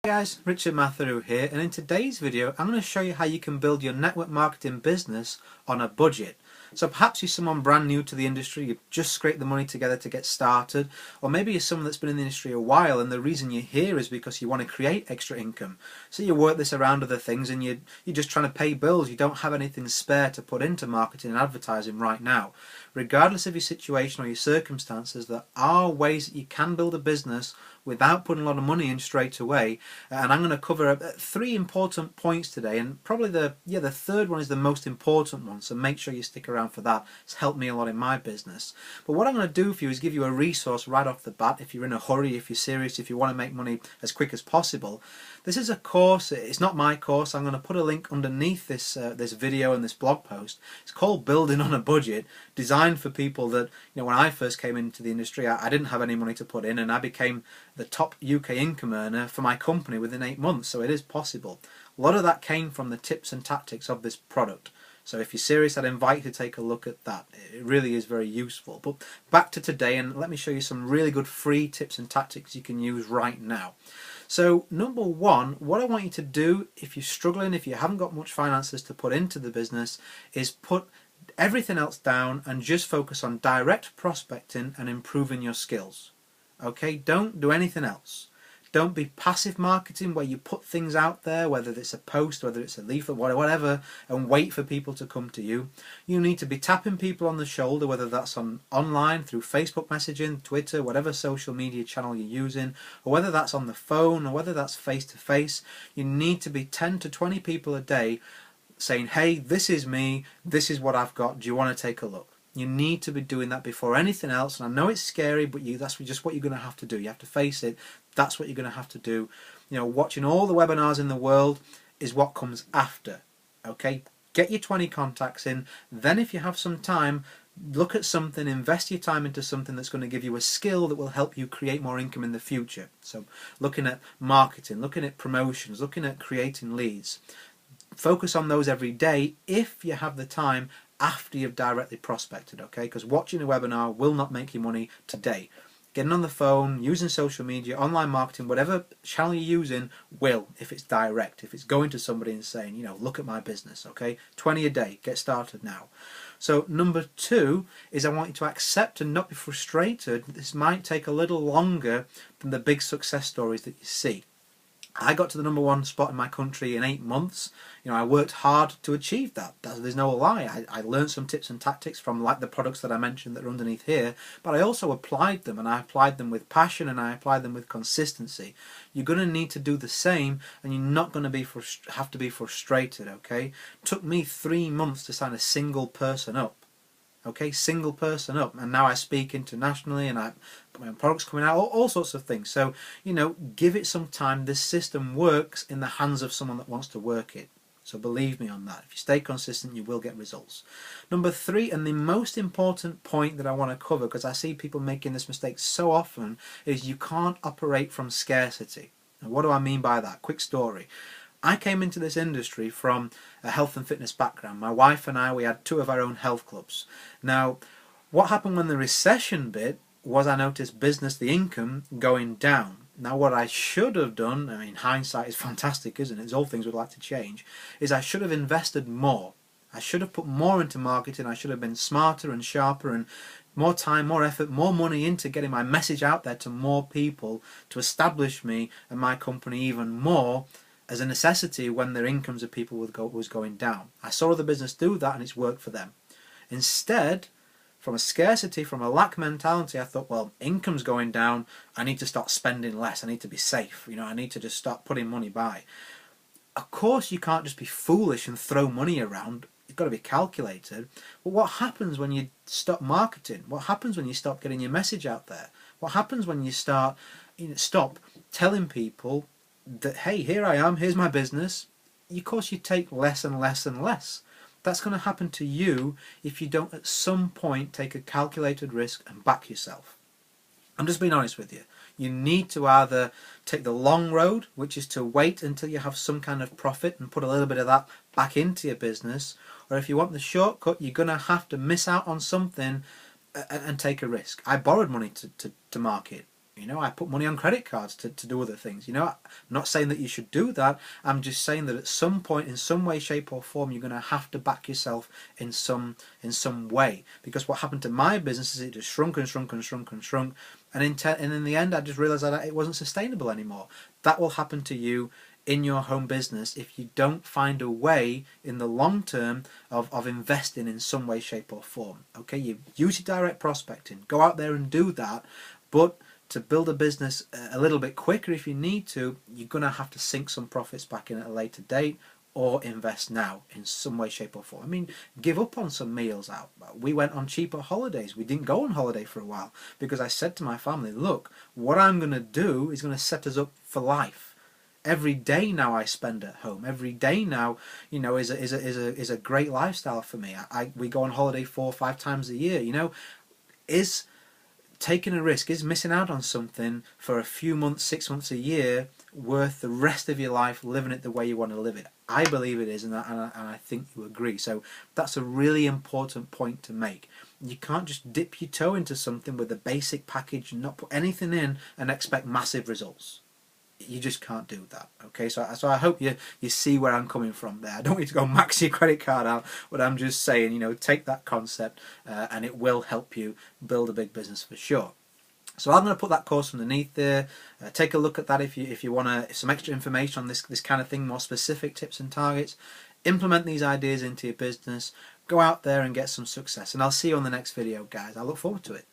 Hey guys, Richard Matheru here, and in today's video I'm going to show you how you can build your network marketing business on a budget. So perhaps you're someone brand new to the industry, you've just scraped the money together to get started, or maybe you're someone that's been in the industry a while and the reason you're here is because you want to create extra income. So you work this around other things and you're just trying to pay bills, you don't have anything spare to put into marketing and advertising right now. Regardless of your situation or your circumstances, there are ways that you can build a business without putting a lot of money in straight away, and I'm going to cover three important points today, and probably the third one is the most important one, so make sure you stick around for that. It's helped me a lot in my business. But what I'm going to do for you is give you a resource right off the bat if you're in a hurry, if you're serious, if you want to make money as quick as possible. This is a course, it's not my course, I'm going to put a link underneath this this video and this blog post. It's called Building on a Budget, designed for people that, when I first came into the industry, I didn't have any money to put in, and I became the top UK income earner for my company within 8 months, so it is possible. A lot of that came from the tips and tactics of this product. So if you're serious, I'd invite you to take a look at that. It really is very useful. But back to today, and let me show you some really good free tips and tactics you can use right now. So number one, what I want you to do if you're struggling, if you haven't got much finances to put into the business, is put everything else down and just focus on direct prospecting and improving your skills. Okay, don't do anything else. Don't be passive marketing where you put things out there, whether it's a post, whether it's a leaflet, whatever, and wait for people to come to you. You need to be tapping people on the shoulder, whether that's online, through Facebook messaging, Twitter, whatever social media channel you're using, or whether that's on the phone, or whether that's face-to-face. You need to be 10 to 20 people a day saying, hey, this is me, this is what I've got, do you want to take a look? You need to be doing that before anything else, and I know it's scary, but that's just what you're going to have to do. You have to face it. That's what you're going to have to do. Watching all the webinars in the world is what comes after. Okay, get your 20 contacts in. Then if you have some time, look at something, invest your time into something that's going to give you a skill that will help you create more income in the future. So looking at marketing, looking at promotions, looking at creating leads. Focus on those every day if you have the time after you've directly prospected, okay? Because watching a webinar will not make you money today. Getting on the phone, using social media, online marketing, whatever channel you're using will, if it's direct, if it's going to somebody and saying, look at my business, okay? 20 a day, get started now. So number two is I want you to accept and not be frustrated. This might take a little longer than the big success stories that you see. I got to the #1 spot in my country in 8 months. I worked hard to achieve that. There's no lie. I learned some tips and tactics from like the products that I mentioned that are underneath here, but I also applied them, and I applied them with passion, and I applied them with consistency. You're going to need to do the same, and you're not going to have to be frustrated, okay? It took me 3 months to sign a single person up. Okay, single person up, and now I speak internationally, and I've got my own products coming out, all sorts of things. So, give it some time. This system works in the hands of someone that wants to work it. So believe me on that. If you stay consistent, you will get results. Number three, and the most important point that I want to cover, because I see people making this mistake so often, is you can't operate from scarcity. Now, what do I mean by that? Quick story. I came into this industry from a health and fitness background. My wife and I, we had 2 of our own health clubs. Now, what happened when the recession bit was I noticed business, the income, going down. Now, what I should have done, I mean, hindsight is fantastic, isn't it? It's all things we'd like to change, is I should have invested more. I should have put more into marketing. I should have been smarter and sharper and more time, more effort, more money into getting my message out there to more people to establish me and my company even more as a necessity when their incomes of people was going down. I saw other business do that, and it's worked for them. Instead, from a scarcity, from a lack mentality, I thought, well, income's going down, I need to start spending less, I need to be safe, I need to just start putting money by. Of course you can't just be foolish and throw money around, you've got to be calculated. But what happens when you stop marketing? What happens when you stop getting your message out there? What happens when you stop telling people that, hey, here I am, here's my business? Of course you take less and less and less. That's going to happen to you if you don't at some point take a calculated risk and back yourself. I'm just being honest with you. You need to either take the long road, which is to wait until you have some kind of profit and put a little bit of that back into your business, or if you want the shortcut, you're going to have to miss out on something and take a risk. I borrowed money to market. You know, I put money on credit cards to do other things. You know, I'm not saying that you should do that. I'm just saying that at some point, in some way, shape or form, you're going to have to back yourself in some way. Because what happened to my business is it just shrunk and shrunk and shrunk and shrunk. And in the end, I just realised that it wasn't sustainable anymore. That will happen to you in your home business if you don't find a way in the long term of investing in some way, shape or form. Okay, you use your direct prospecting. Go out there and do that. But to build a business a little bit quicker if you need to, you're going to have to sink some profits back in at a later date or invest now in some way, shape or form. I mean, give up on some meals out. We went on cheaper holidays. We didn't go on holiday for a while because I said to my family, look, what I'm going to do is going to set us up for life. Every day now I spend at home. Every day now, you know, is a great lifestyle for me. We go on holiday 4 or 5 times a year. You know, is taking a risk, is missing out on something for a few months, 6 months, a year, worth the rest of your life living it the way you want to live it? I believe it is, and I think you agree. So that's a really important point to make. You can't just dip your toe into something with a basic package and not put anything in and expect massive results. You just can't do that. Okay, so I hope you see where I'm coming from there. I don't want you to go max your credit card out, but I'm just saying, you know, take that concept and it will help you build a big business for sure. So I'm going to put that course underneath there. Take a look at that if you want some extra information on this kind of thing, more specific tips and targets. Implement these ideas into your business. Go out there and get some success. And I'll see you on the next video, guys. I look forward to it.